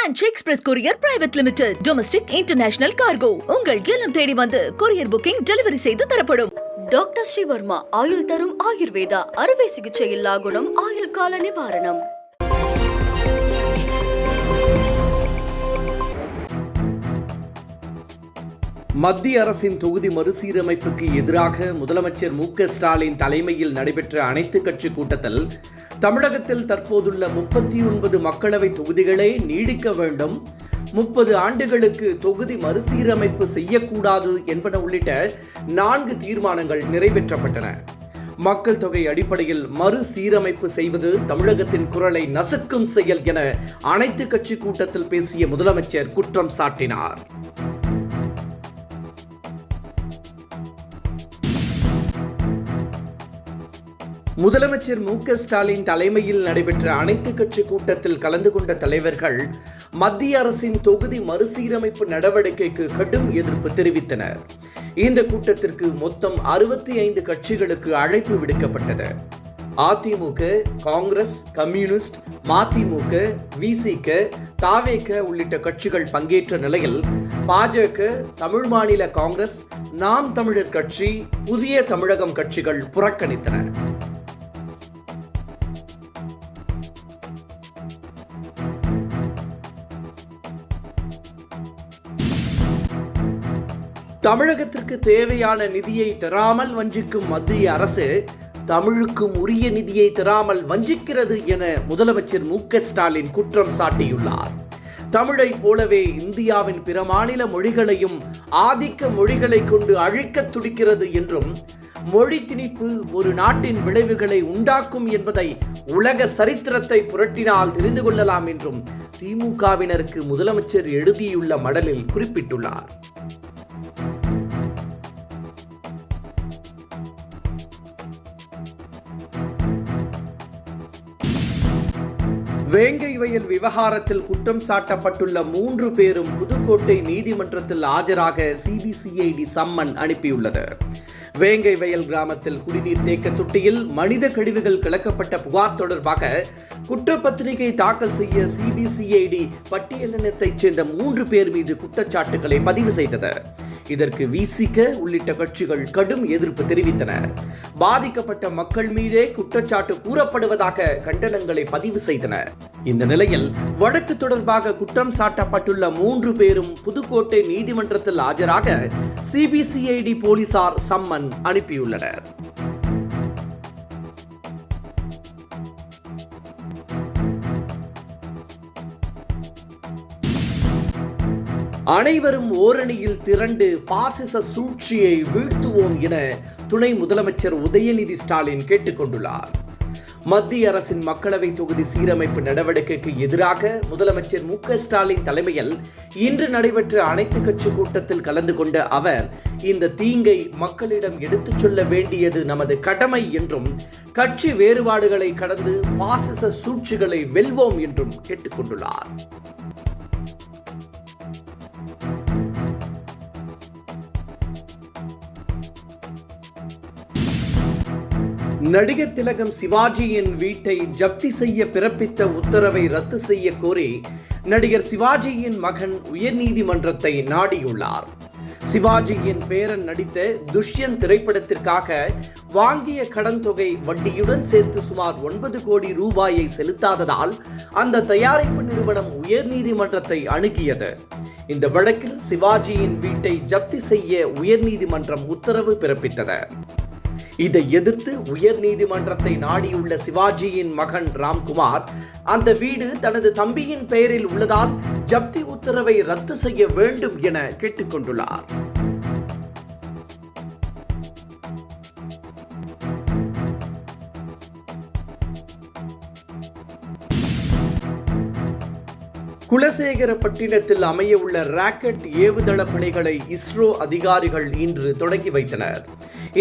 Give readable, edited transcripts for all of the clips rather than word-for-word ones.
Ranch Express Courier Private Limited. Domestic International Cargo. உங்கள் இல்லம் தேடி வந்து courier booking delivery செய்து தரப்படும். டாக்டர் ஸ்ரீவர்மா ஆயுள் தரும் ஆயுர்வேதா அறுவை சிகிச்சை இல்லா குணம் ஆயுள் கால நிவாரணம். மத்திய அரசின் தொகுதி மறுசீரமைப்புக்கு எதிராக முதலமைச்சர் மு.க. ஸ்டாலின் தலைமையில் நடைபெற்ற அனைத்து கட்சி கூட்டத்தில் தமிழகத்தில் தற்போதுள்ள 39 மக்களவை தொகுதிகளே நீடிக்க வேண்டும், 30 ஆண்டுகளுக்கு தொகுதி மறுசீரமைப்பு செய்யக்கூடாது என்பன உள்ளிட்ட 4 தீர்மானங்கள் நிறைவேற்றப்பட்டன. மக்கள் தொகை அடிப்படையில் மறுசீரமைப்பு செய்வது தமிழகத்தின் குரலை நசுக்கும் செயல் என அனைத்து கட்சி கூட்டத்தில் பேசிய முதலமைச்சர் குற்றம் சாட்டினார். முதலமைச்சர் மு.க. ஸ்டாலின் தலைமையில் நடைபெற்ற அனைத்து கட்சி கூட்டத்தில் கலந்து கொண்ட தலைவர்கள் மத்திய அரசின் தொகுதி மறுசீரமைப்பு நடவடிக்கைக்கு கடும் எதிர்ப்பு தெரிவித்தனர். இந்த கூட்டத்திற்கு மொத்தம் 65 கட்சிகளுக்கு அழைப்பு விடுக்கப்பட்டது. அதிமுக, காங்கிரஸ், கம்யூனிஸ்ட், மதிமுக, விசிக, தாவேக உள்ளிட்ட கட்சிகள் பங்கேற்ற நிலையில் பாஜக, தமிழ் மாநில காங்கிரஸ், நாம் தமிழர் கட்சி, புதிய தமிழகம் கட்சிகள் புறக்கணித்தன. தமிழகத்திற்கு தேவையான நிதியை தராமல் வஞ்சிக்கும் மத்திய அரசு தமிழுக்கும் உரிய நிதியை தராமல் வஞ்சிக்கிறது என முதலமைச்சர் மு.க. ஸ்டாலின் குற்றம் சாட்டியுள்ளார். தமிழை போலவே இந்தியாவின் பிற மாநில மொழிகளையும் ஆதிக்க மொழிகளை கொண்டு அழிக்க துடிக்கிறது என்றும், மொழி திணிப்பு ஒரு நாட்டின் விளைவுகளை உண்டாக்கும் என்பதை உலக சரித்திரத்தை புரட்டினால் தெரிந்து கொள்ளலாம் என்றும் திமுகவினருக்கு முதலமைச்சர் எழுதியுள்ள மடலில் குறிப்பிட்டுள்ளார். வேங்கை வயல் விவகாரத்தில் குற்றம் சாட்டப்பட்டுள்ள 3 பேரும் புதுக்கோட்டை நீதிமன்றத்தில் ஆஜராக சிபிசிஐடி சம்மன் அனுப்பியுள்ளது. வேங்கை வயல் கிராமத்தில் குடிநீர் தேக்க தொட்டியில் மனித கழிவுகள் கலக்கப்பட்ட புகார் தொடர்பாக குற்றப்பத்திரிகை தாக்கல் செய்ய சிபிசிஐடி பட்டியலினத்தைச் சேர்ந்த 3 பேர் மீது குற்றச்சாட்டுகளை பதிவு செய்தது. இதற்கு விசிக உள்ளிட்ட கட்சிகள் கடும் எதிர்ப்பு தெரிவித்தன. பாதிக்கப்பட்ட மக்கள் மீதே குற்றச்சாட்டு கூறப்படுவதாக கண்டனங்களை பதிவு செய்தன. இந்த நிலையில் வழக்கு தொடர்பாக குற்றம் சாட்டப்பட்டுள்ள 3 பேரும் புதுக்கோட்டை நீதிமன்றத்தில் ஆஜராக சிபிசிஐடி போலீசார் சம்மன் அனுப்பியுள்ளனர். அனைவரும் ஓரணியில் திரண்டு பாசிச சூழ்ச்சியை வீழ்த்துவோம் என துணை முதலமைச்சர் உதயநிதி ஸ்டாலின் கேட்டுக்கொண்டுள்ளார். மத்திய அரசின் மக்களவை தொகுதி சீரமைப்பு நடவடிக்கைக்கு எதிராக முதலமைச்சர் மு.க. ஸ்டாலின் தலைமையில் இன்று நடைபெற்ற அனைத்து கட்சி கூட்டத்தில் கலந்து கொண்ட அவர் இந்த தீங்கை மக்களிடம் எடுத்துச் சொல்ல வேண்டியது நமது கடமை என்றும், கட்சி வேறுபாடுகளை கடந்து பாசிச சூழ்ச்சிகளை வெல்வோம் என்றும் கேட்டுக்கொண்டுள்ளார். நடிகர் திலகம் சிவாஜியின் வீட்டை ஜப்தி செய்ய பிறப்பித்த உத்தரவை ரத்து செய்ய கோரி நடிகர் சிவாஜியின் மகன் உயர்நீதிமன்றத்தை நாடியுள்ளார். சிவாஜியின் பேரன் நடித்த துஷ்யந்த் திரைப்படத்திற்காக வாங்கிய கடன் தொகை வட்டியுடன் சேர்த்து சுமார் 9 கோடி ரூபாயை செலுத்தாததால் அந்த தயாரிப்பு நிறுவனம் உயர்நீதிமன்றத்தை அணுகியது. இந்த வழக்கில் சிவாஜியின் வீட்டை ஜப்தி செய்ய உயர்நீதிமன்றம் உத்தரவு பிறப்பித்தது. இதை எதிர்த்து உயர் நீதிமன்றத்தை நாடியுள்ள சிவாஜியின் மகன் ராம்குமார் அந்த வீடு தனது தம்பியின் பெயரில் உள்ளதால் ஜப்தி உத்தரவை ரத்து செய்ய வேண்டும் என கேட்டுக்கொண்டுள்ளார். குலசேகரப்பட்டினத்தில் அமைய உள்ள ராக்கெட் ஏவுதள பணிகளை இஸ்ரோ அதிகாரிகள் இன்று தொடங்கி வைத்தனர்.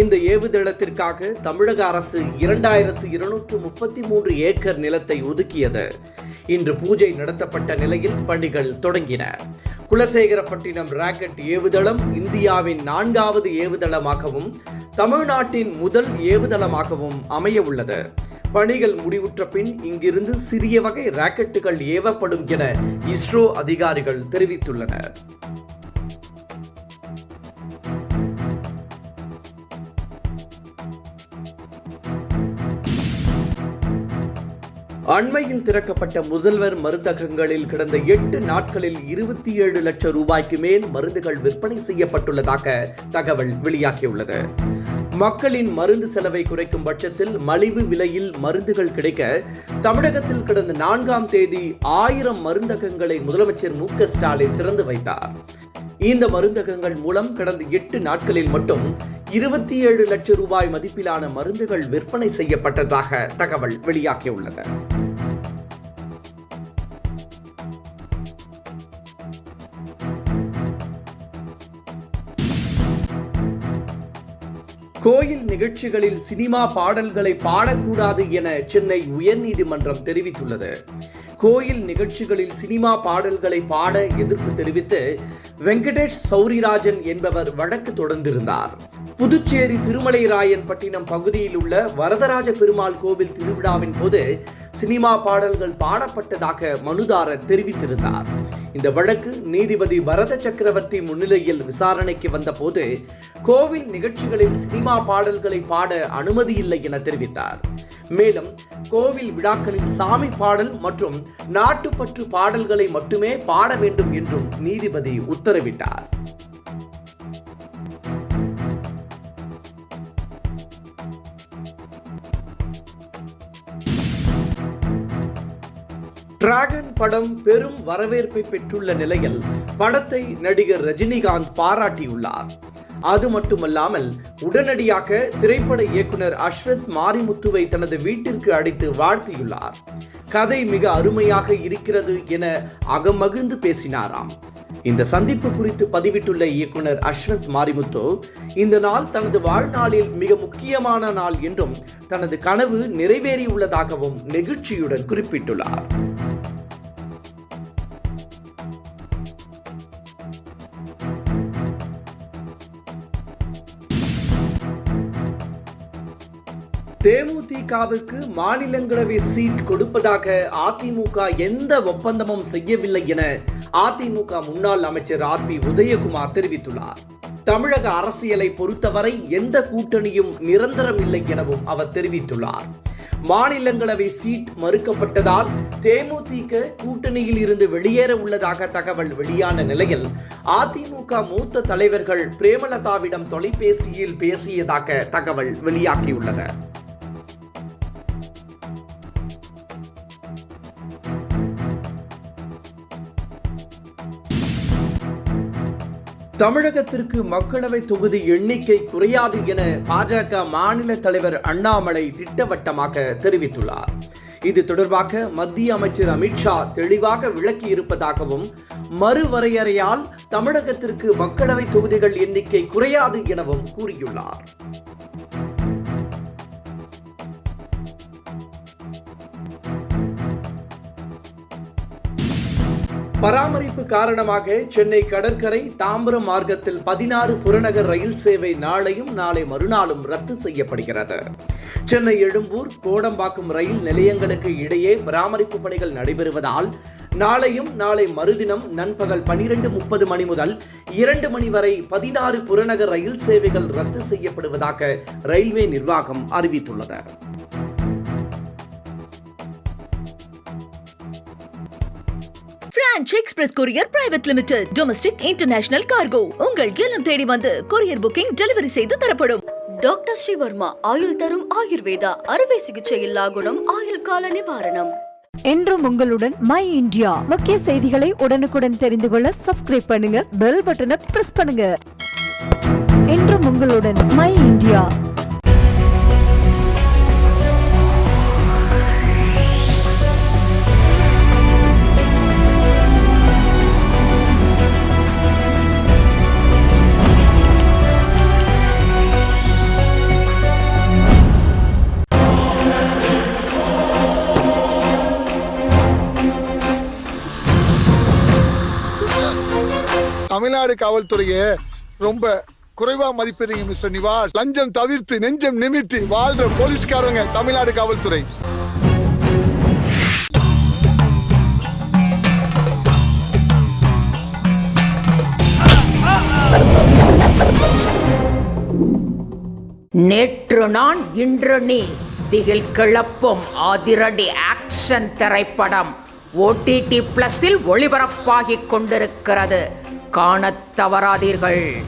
இந்த ஏவுதளத்திற்காக தமிழக அரசு 2233 ஏக்கர் நிலத்தை ஒதுக்கியது. இன்று பூஜை நடத்தப்பட்ட நிலையில் பணிகள் தொடங்கின. குலசேகரப்பட்டினம் ராக்கெட் ஏவுதளம் இந்தியாவின் 4வது ஏவுதளமாகவும் தமிழ்நாட்டின் முதல் ஏவுதளமாகவும் அமைய உள்ளது. பணிகள் முடிவுற்ற பின் இங்கிருந்து சிறிய வகை ராக்கெட்டுகள் ஏவப்படும் என இஸ்ரோ அதிகாரிகள் தெரிவித்துள்ளனர். அண்மையில் திறக்கப்பட்ட முதல்வர் மருந்தகங்களில் கடந்த 8 நாட்களில் 27 லட்சம் ரூபாய்க்கு மேல் மருந்துகள் விற்பனை செய்யப்பட்டுள்ளதாக தகவல் வெளியாகியுள்ளது. மக்களின் மருந்து செலவை குறைக்கும் பட்சத்தில் மலிவு விலையில் மருந்துகள் கிடைக்க தமிழகத்தில் கடந்த 4ஆம் தேதி 1000 மருந்தகங்களை முதலமைச்சர் மு.க. ஸ்டாலின் திறந்து வைத்தார். இந்த மருந்தகங்கள் மூலம் கடந்த 8 நாட்களில் மட்டும் 27 லட்சம் ரூபாய் மதிப்பிலான மருந்துகள் விற்பனை செய்யப்பட்டதாக தகவல் வெளியாகியுள்ளது. கோயில் நிகழ்ச்சிகளில் சினிமா பாடல்களை பாடக்கூடாது என சென்னை உயர்நீதிமன்றம் தெரிவித்துள்ளது. கோயில் நிகழ்ச்சிகளில் சினிமா பாடல்களை பாட எதிர்ப்பு தெரிவித்து வெங்கடேஷ் சௌரிராஜன் என்பவர் வழக்கு தொடர்ந்திருந்தார். புதுச்சேரி திருமலைராயன்பட்டினம் பகுதியில் உள்ள வரதராஜ பெருமாள் கோவில் திருவிழாவின் போது சினிமா பாடல்கள் பாடப்பட்டதாக மனுதாரர் தெரிவித்திருந்தார். இந்த வழக்கு நீதிபதி பரத சக்கரவர்த்தி முன்னிலையில் விசாரணைக்கு வந்தபோது கோவில் நிகழ்ச்சிகளில் சினிமா பாடல்களை பாட அனுமதி இல்லை என தெரிவித்தார். மேலும் கோவில் விழாக்களில் சாமி பாடல் மற்றும் நாட்டுப்பற்று பாடல்களை மட்டுமே பாட வேண்டும் என்றும் நீதிபதி உத்தரவிட்டார். டிராகன் படம் பெரும் வரவேற்பை பெற்றுள்ள நிலையில் படத்தை நடிகர் ரஜினிகாந்த் பாராட்டியுள்ளார். அது மட்டுமல்லாமல் உடனடியாக திரைப்பட இயக்குனர் அஸ்வத் மாரிமுத்துவை தனது வீட்டிற்கு அழைத்து வாழ்த்தியுள்ளார். கதை மிக அருமையாக இருக்கிறது என அகமகிழ்ந்து பேசினாராம். இந்த சந்திப்பு குறித்து பதிவிட்டுள்ள இயக்குனர் அஸ்வத் மாரிமுத்து, இந்த நாள் தனது வாழ்நாளில் மிக முக்கியமான நாள் என்றும் தனது கனவு நிறைவேறியுள்ளதாகவும் நெகிழ்ச்சியுடன் குறிப்பிட்டுள்ளார். தேமுதிகவுக்கு மாநிலங்களவை சீட் கொடுப்பதாக அதிமுக எந்த ஒப்பந்தமும் செய்யவில்லை என அதிமுக முன்னாள் அமைச்சர் ஆர்.பி. உதயகுமார் தெரிவித்துள்ளார். தமிழக அரசியலை பொறுத்தவரை எந்த கூட்டணியும் நிரந்தரம் இல்லை எனவும் அவர் தெரிவித்துள்ளார். மாநிலங்களவை சீட் மறுக்கப்பட்டதால் தேமுதிக கூட்டணியில் இருந்து வெளியேற உள்ளதாக தகவல் வெளியான நிலையில் அதிமுக மூத்த தலைவர்கள் பிரேமலதாவிடம் தொலைபேசியில் பேசியதாக தகவல் வெளியாகியுள்ளது. தமிழகத்திற்கு மக்களவை தொகுதி எண்ணிக்கை குறையாது என பாஜக மாநில தலைவர் அண்ணாமலை திட்டவட்டமாக தெரிவித்துள்ளார். இது தொடர்பாக மத்திய அமைச்சர் அமித்ஷா தெளிவாக விளக்கி இருப்பதாகவும் மறுவரையறையால் தமிழகத்திற்கு மக்களவை தொகுதிகள் எண்ணிக்கை குறையாது எனவும் கூறியுள்ளார். பராமரிப்பு காரணமாக சென்னை கடற்கரை தாம்பரம் மார்க்கத்தில் 16 புறநகர் ரயில் சேவை நாளையும் நாளை மறுநாளும் ரத்து செய்யப்படுகிறது. சென்னை எழும்பூர் கோடம்பாக்கம் ரயில் நிலையங்களுக்கு இடையே பராமரிப்பு பணிகள் நடைபெறுவதால் நாளையும் நாளை மறுதினம் நண்பகல் 12:30 மணி முதல் 2 மணி வரை 16 புறநகர் ரயில் சேவைகள் ரத்து செய்யப்படுவதாக ரயில்வே நிர்வாகம் அறிவித்துள்ளது. Branch express courier private limited domestic international cargo உங்கள் இல்லம் தேடி வந்து கொரியர் புக்கிங் டெலிவரி செய்து தரப்படும். டாக்டர் ஸ்ரீவர்மா ஆயுள் தரும் ஆயுர்வேதா அறுவை சிகிச்சை இல்லா குணம் ஆயுள் கால நிவாரணம். என்றும் உங்களுடன் மை இந்தியா. முக்கிய செய்திகளை உடனுக்குடன் தெரிந்து கொள்ள சப்ஸ்கிரைப் பண்ணுங்க, பெல் பட்டனை பிரஸ் பண்ணுங்க. என்றும் உங்களுடன் மை இந்தியா. தமிழ்நாடு காவல்துறையை ரொம்ப குறைவா மதிப்பிடுறீங்க மிஸ்டர் நிவாஸ். லஞ்சம் தவிர்த்து நெஞ்சம் நிமித்தி வாழ்ற போலீஸ்காரங்க தமிழ்நாடு காவல்துறை. நேற்று நான் இன்று நீ திகில் கிளப்பும் அதிரடி ஆக்ஷன் திரைப்படம் OTT+இல் ஒளிபரப்பாகிக் கொண்டிருக்கிறது. காணத் தவறாதீர்கள்.